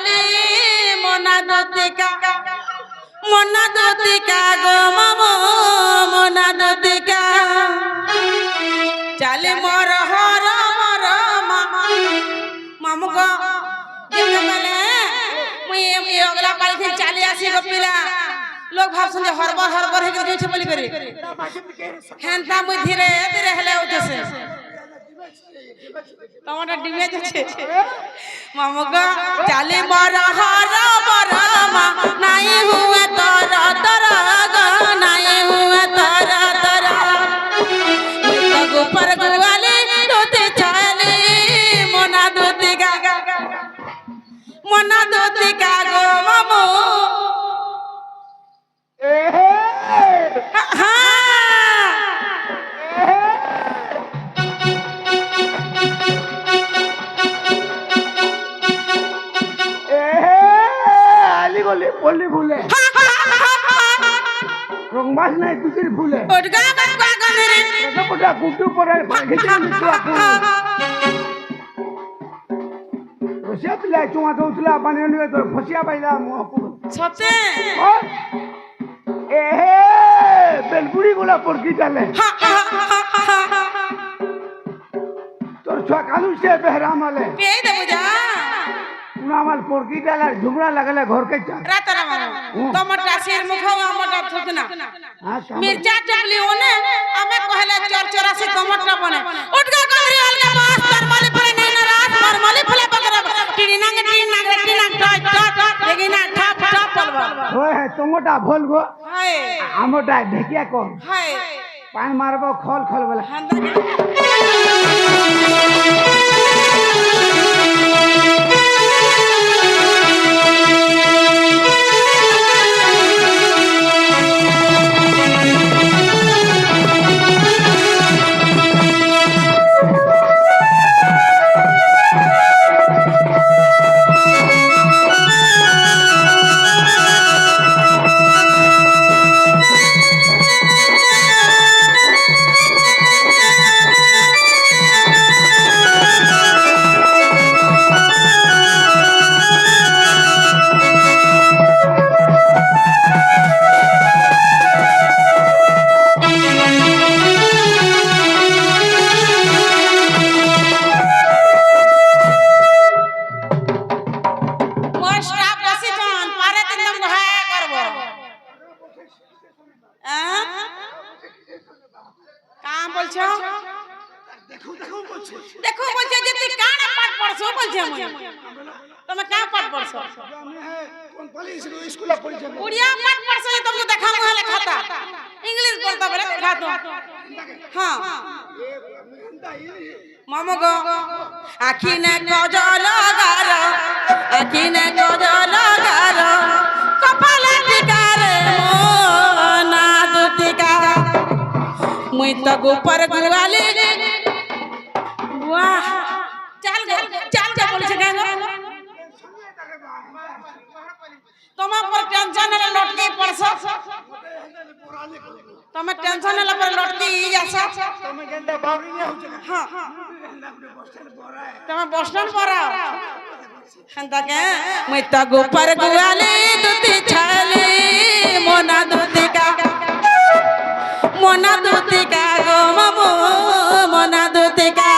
চালি মনা দতিকা গো মামো মনা দতিকা চালি মর হর মর মামু গো যেতে গেলে মুই অগলা পালি থেকে চালি আসি গো পিলা লোক ভাবছেন যে হরবর হরবর হয়ে গেছে বলি করে হ্যাঁ মুই ধীরে ধীরে হেলে উঠেছে তোমাটা ডিমে যাচ্ছে মামু গো চালি মর হর মর মা নাই হুয়ে তর তর গো নাই হুয়ে তর তর গোপর গোয়ালে দুতে চালি মনা দুতিকা গো মামু পল্লি ফুলে রংবাস নাই তুসির ফুলে ওটা কুটু পরে রসিয়া পিলা চুমা চৌথলা পানি নিয়ে তোর ফসিয়া পাইলা সতে এ বেলপুরি গুলা পরকি চালে তোর ছুয়া কানুসে বেহরা মালে পেয়ে দেবো যা আমার পরকি চালে ঝুমরা লাগালে ঘর কে চা রাতারা মানো টমাটা সির মুখ আমটা থুকনা মির্জা চবলি ওনে আমি কহলে চরচরা সে টমাটা বনে উঠগা কমরি অলগা বাস তার মালে পরে নাই না রাত মার মালে ফলে বকরা টিনি নাং টট টট দেখিনা ঠাপ ঠাপ বলবা ওই টমাটা ভুল গো হায় আমটা ঢেকিয়া কর হায় পান মারবো খল খল বলে দেখো বলছে যে তুই কানে পাঠ পড়ছো বলছে মই তুমি কা পাঠ পড়ছো আমি কোন পালি স্কুলে পড়িছে উড়িয়া পাঠ পড়ছো তুমি দেখামু হলে খাতা ইংলিশ বলতা বলে খাতো হ্যাঁ মামু গো আখিনে গজল গার আখিনে গজল গার কপালে টিকারে মোনা দুতিকা মুই তো গোপর গোয়ালে वाह चल जा बोले गए तमा पर टेंशन ले लटके पड़सा तमे टेंशन ले पर लटके ई जासा तमे गेंदा बावरी ने हो हां तमे बस स्टैंड पर आओ हंदा के मैं त गोपर गोवाले दुती छाले मोना दुतिका गो मामू मोना दुतिका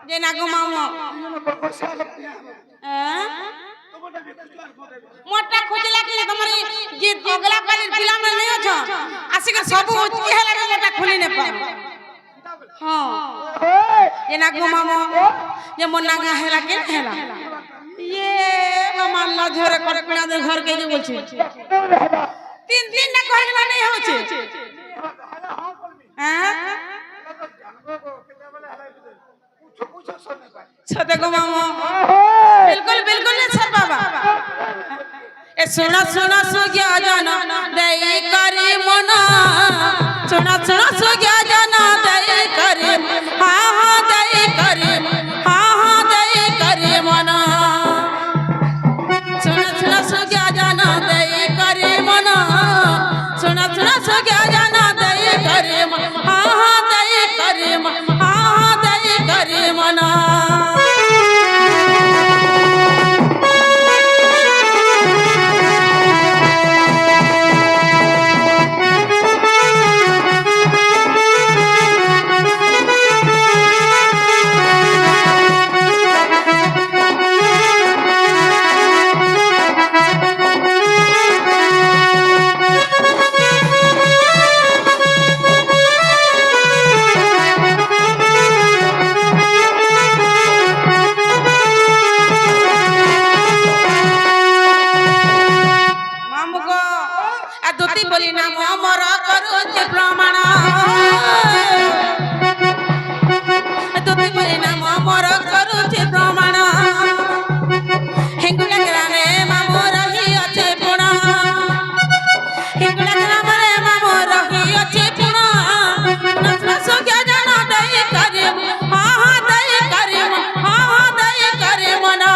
जे ना गो मामो ପିଲା ମାନେ ନେଇ ଅଛ ଆସିକି ସବୁ ଉଚକି ହେଲା ବେଟା ଖୋଲି ନେ ପା हां ये ना गो मामा ये मोना का हेला के हेला ये मामा ला झरे कटकना दे घर के जे बोलछे तीन दिन ना घर के नहीं होछे हां छते गो मामा बिल्कुल बिल्कुल नहीं सर बाबा ए सुना सुना सुग्या जाना दई करी मना सुना सुना सुग्या जाना दई करी हां हां दई करी हां हां दई करी मना सुना सुना सुग्या जाना दई करी मना सुना सुना सुग्या जाना दई करी हां हां दई करी हां हां दई करी मना बोली ना मोर करूची प्रमाण तुती बोली ना मोर करूची प्रमाण हिंगुला ग्रामे मामो रही अच्छे पुणा हिंगुला ग्रामे मामो रही अच्छे पुणा नसना सुग्या जाना दई करे हां हां दई करे हां हां दई करे मना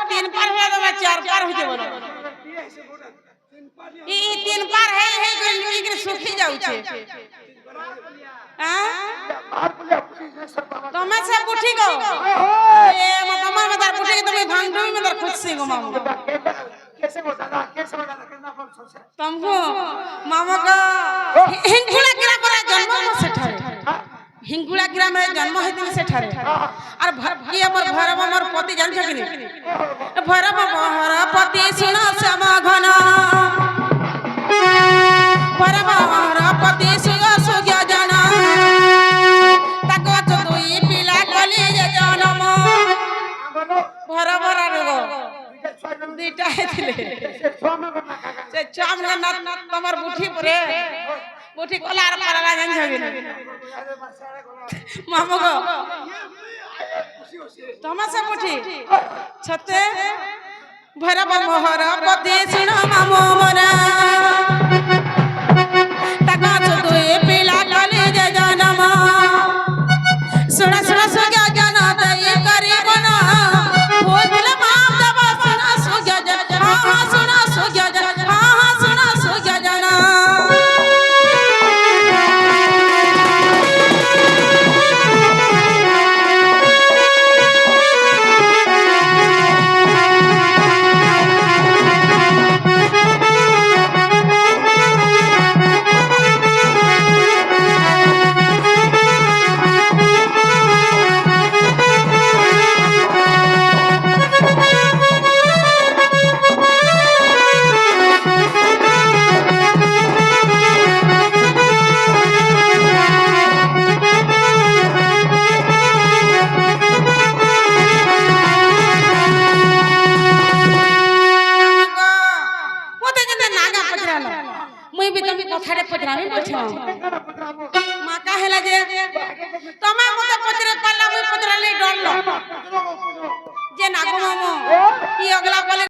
तीन पार हो तो चार पार हो जे बोलो ई तीन पार है कि सुखी जाउ छे हां तमे से उठी गो ए तमर में दर उठी तुम भांगडू में दर खुद से गो मामा कैसे हो दादा कितना बोल सोचे तुमको मामा का हिंगुला गिरा पर जन्म से ठरे हिंगुला ग्राम में जन्म हेतिन से ठरे और भरकी हमर भरम हमर पति जान छकिनी भरम हमर पति सुनो समाघन भरम हमर पति सुनो सुग्या जाना ताको तो दुई पिला कली जे जन्म भरम रगो दुईटा हेतिले से छाम ना तमर बुठी परे बुठी कोलार परला जान छकिनी मामा को तमाशा बुठी छते भरब मोहर पति सुनो मामो मोरा ताका दुई पिला कली जे जन्म सुना सुना सुग्या जाना दई करी बना बोल माम दबा सुना सुग्या जाना हां हां सुना सुग्या जाना हां हां सुना सुग्या जाना मुई भी तुम कथारे पचरामी पछो मा का हेला जे तमे मते पचरे पाला मुई पचराली डरलो जे नागो मामो ई अगला